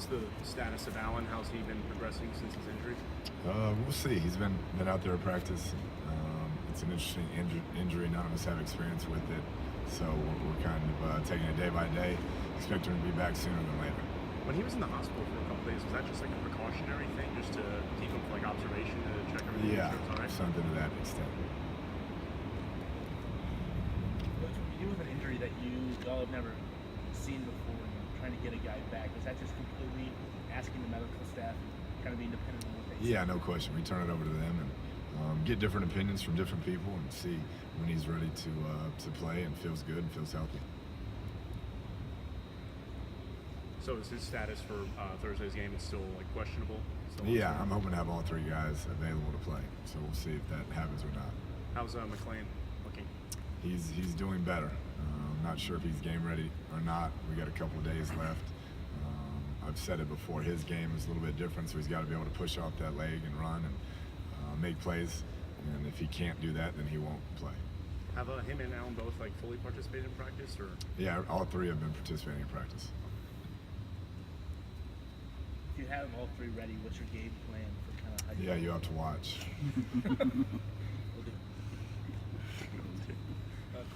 What's the status of Allen? How's he been progressing since his injury? We'll see. He's been out there at practice. It's an interesting injury. None of us have experience with it, so we're kind of taking it day by day. Expect him to be back sooner than later. When he was in the hospital for a couple days, was that just like a precautionary thing, just to keep him for like observation to check everything? Yeah, all right? something to that extent. Coach, when you deal with an injury that y'all have never seen before, and you're trying to get a guy back, is that just completely asking the medical staff and kind of being dependent on what they say? Yeah, no question. We turn it over to them and get different opinions from different people and see when he's ready to play and feels good and feels healthy. So is his status for Thursday's game is still like questionable? Still Yeah, I'm hoping to have all three guys available to play. So we'll see if that happens or not. How's McLean looking? He's doing better. Not sure if he's game ready or not. We got a couple of days left. I've said it before. His game is a little bit different, so he's got to be able to push off that leg and run and make plays. And if he can't do that, then he won't play. Have him and Allen both like fully participated in practice, or? Yeah, all three have been participating in practice. If you have all three ready, what's your game plan for kind of how you? Yeah, you have to watch. Will do.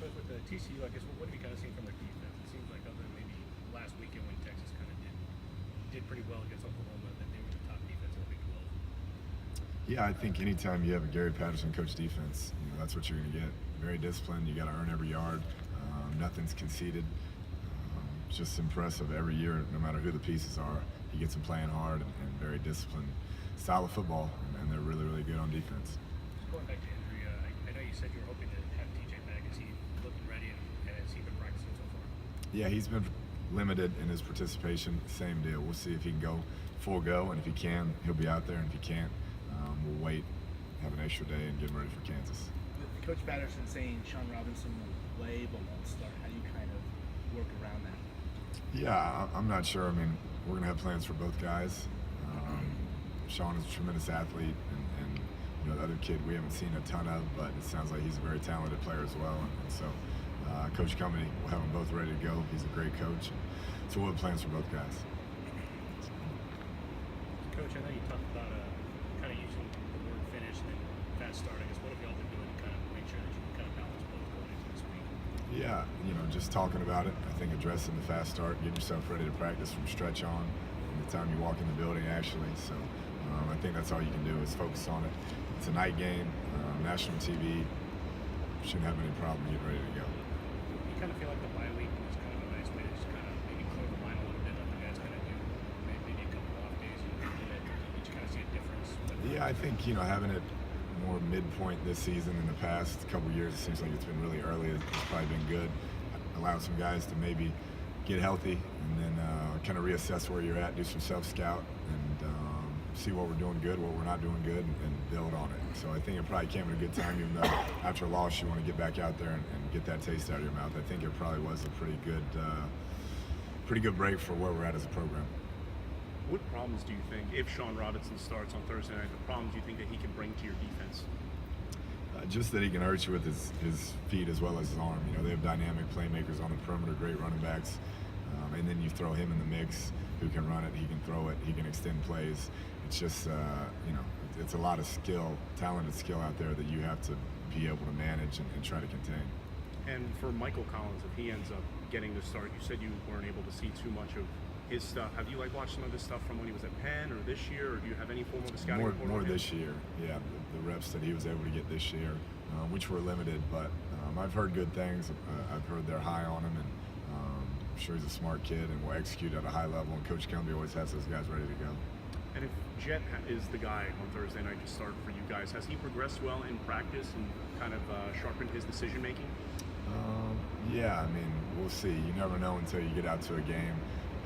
Cliff, with the TCU, I guess, what have you kind of seen from their defense? It seems like other than maybe last weekend when Texas kind of did pretty well against Oklahoma, that they were the top defense in the Big 12. Yeah, I think anytime you have a Gary Patterson coach defense, that's what you're going to get. Very disciplined. You got to earn every yard. Nothing's conceded. It's just impressive every year, no matter who the pieces are. He gets them playing hard and very disciplined style of football, and they're really, really good on defense. Going back to injury, I know you said you were hoping to have TJ back. Is he looking ready, and has he been practicing so far? Yeah, he's been limited in his participation. Same deal. We'll see if he can go full go, and if he can, he'll be out there, and if he can't, we'll wait, have an extra day, and get him ready for Kansas. With Coach Patterson saying Sean Robinson will play but won't start, how do you kind of work around that? Yeah, I'm not sure. I mean, we're going to have plans for both guys. Sean is a tremendous athlete, and the other kid we haven't seen a ton of, but it sounds like he's a very talented player as well. And so Coach Company will have them both ready to go. He's a great coach. So we'll have plans for both guys. Coach, I know you talked about kind of using the word finish and then fast start. I guess what have y'all been doing to kind of make sure that you can kind of balance both going into this week? Yeah, just talking about it. I think addressing the fast start, getting yourself ready to practice from stretch on, from the time you walk in the building actually. So I think that's all you can do is focus on it. It's a night game, national TV. Shouldn't have any problem getting ready to go. You kind of feel like the bye week was kind of a nice way to just kind of maybe clear the line a little bit, let the guys kind of do maybe a couple off days and did it. Did you kind of see a difference? Yeah, I think having it more midpoint this season in the past couple years, it seems like it's been really early. It's probably been good. Allow some guys to maybe get healthy and then kind of reassess where you're at, do some self-scout, and see what we're doing good, what we're not doing good, and build on it. So I think it probably came at a good time, even though after a loss you want to get back out there and get that taste out of your mouth. I think it probably was a pretty good break for where we're at as a program. What problems do you think, if Sean Robinson starts on Thursday night, what problems do you think that he can bring to your defense? Just that he can hurt you with his feet as well as his arm. They have dynamic playmakers on the perimeter, great running backs, and then you throw him in the mix, who can run it, he can throw it, he can extend plays. It's just, it's a lot of skill, talented skill out there that you have to be able to manage and try to contain. And for Michael Collins, if he ends up getting the start, you said you weren't able to see too much of his stuff. Have you watched some of his stuff from when he was at Penn or this year, or do you have any form of a scouting report? More this year, yeah. The reps that he was able to get this year, which were limited, but I've heard good things. I've heard they're high on him, and I'm sure he's a smart kid and will execute at a high level. And Coach Cumbie always has those guys ready to go. And if Jet is the guy on Thursday night to start for you guys, has he progressed well in practice and kind of sharpened his decision making? Yeah, I mean, we'll see. You never know until you get out to a game.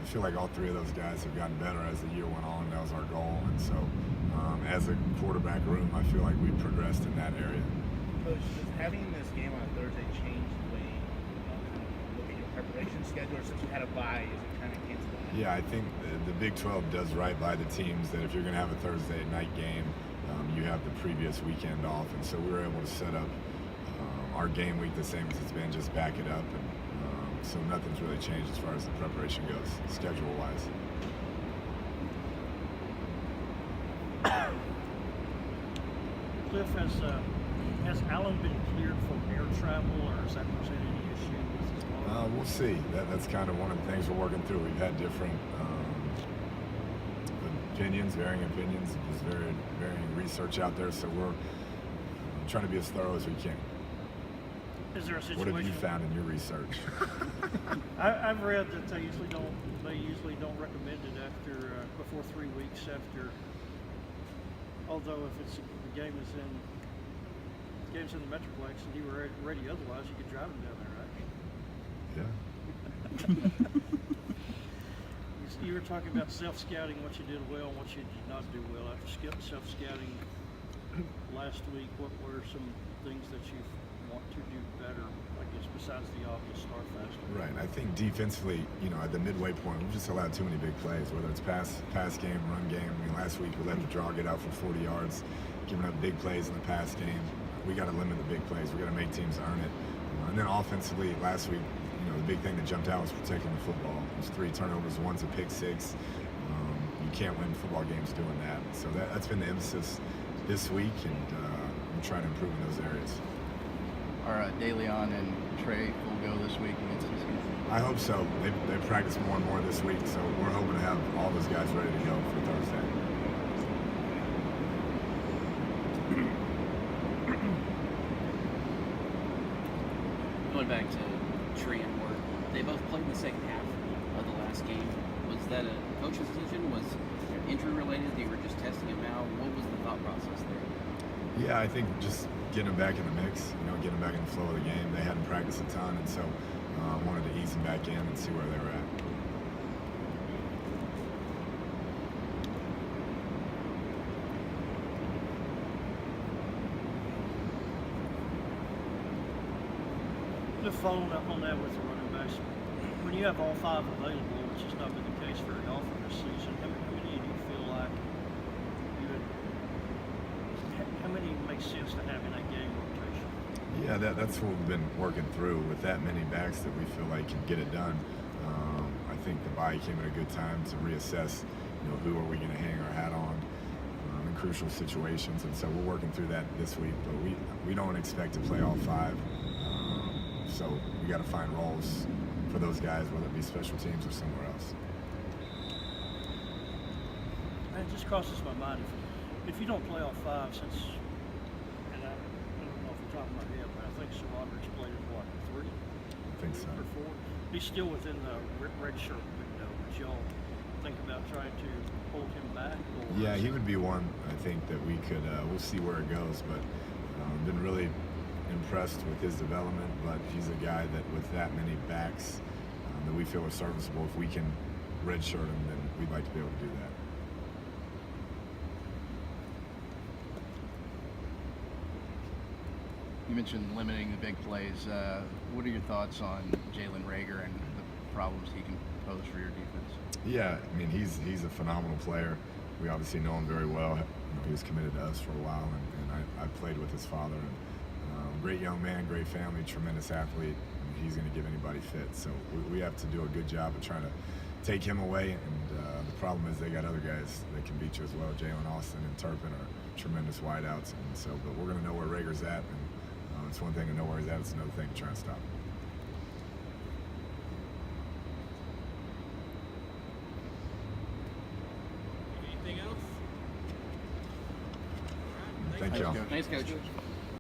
I feel like all three of those guys have gotten better as the year went on. That was our goal. And so as a quarterback room, I feel like we've progressed in that area. Coach, does having this game on Thursday change the way you kind of look at your preparation schedule, or since you had a bye, is it kind of cancel that? Yeah, I think the Big 12 does right by the teams that if you're going to have a Thursday night game, you have the previous weekend off. And so we were able to set up our game week the same as it's been, just back it up. And, so nothing's really changed as far as the preparation goes, schedule-wise. Coach, does having this game on a Thursday change the way you kind of look at your preparation schedule, or since you had a bye, is it kind of cancel that? Yeah, I think the Big 12 does right by the teams that if you're going to have a Thursday night game, you have the previous weekend off. And so we were able to set up our game week the same as it's been, just back it up. And, so nothing's really changed as far as the preparation goes, schedule-wise. Cliff, has Allen been cleared for air travel, or has that presented any issue with his ball? We'll see. That's kind of one of the things we're working through. We've had different opinions, varying opinions. There's varying research out there, so we're trying to be as thorough as we can. Is there a situation? What have you found in your research? I've read that they usually don't recommend it after before 3 weeks after. Although if it's the game's in the Metroplex and you were ready otherwise, you could drive them down there, right? Yeah. You were talking about self-scouting, what you did well and what you did not do well. After self-scouting last week, what were some things that you want to do better, I guess, besides the obvious start faster? Right. I think defensively, at the midway point, we've just allowed too many big plays, whether it's pass game, run game. I mean, last week we let the draw get out for 40 yards, giving up big plays in the pass game. We got to limit the big plays. We got to make teams earn it. And then offensively, last week, the big thing that jumped out was protecting the football. It was 3 turnovers, 1's a pick 6. You can't win football games doing that. So that's been the emphasis this week, and I'm trying to improve in those areas. Are DeLeon and Trey full go this week against this game? I hope so. They practice more and more this week, so we're hoping to have all those guys ready to go for Thursday. Going back to Trey and Ward, they both played in the second half of the last game. Was that a coach's decision? Was it injury related? They were just testing him out. What was the thought process there? Yeah, I think just getting them back in the mix, getting them back in the flow of the game. They hadn't practiced a ton, and so I wanted to ease them back in and see where they were at. Just following up on that with the running backs, when you have all 5 available, which has not been the case very often this season, how many do you feel like how many makes sense to have in that game rotation? Yeah, that's what we've been working through with that many backs that we feel like can get it done. I think the bye came at a good time to reassess, who are we going to hang our hat on in crucial situations, and so we're working through that this week. But we don't expect to play all 5, so we got to find roles for those guys, whether it be special teams or somewhere else. And it just crosses my mind if you don't play all 5 since. And I don't know off the top of my head, but I think Sir Roderick's played in what, 3? I think so. Or 4? He's still within the red shirt window. Would y'all think about trying to hold him back? Or Yeah, he would be one, I think, that we could, we'll see where it goes, but been really impressed with his development, but he's a guy that with that many backs that we feel are serviceable, if we can redshirt him, then we'd like to be able to do that. You mentioned limiting the big plays. What are your thoughts on Jalen Reagor and the problems he can pose for your defense? Yeah, I mean, he's a phenomenal player. We obviously know him very well. He was committed to us for a while, and I played with his father. And, great young man, great family, tremendous athlete. And he's going to give anybody fit. So we have to do a good job of trying to take him away. And the problem is they got other guys that can beat you as well. Jalen Austin and Turpin are tremendous wideouts. And so, but we're going to know where Reagor's at. And it's one thing to know where he's at. It's another thing to try and stop him. Anything else? Thank y'all. Thanks, Coach.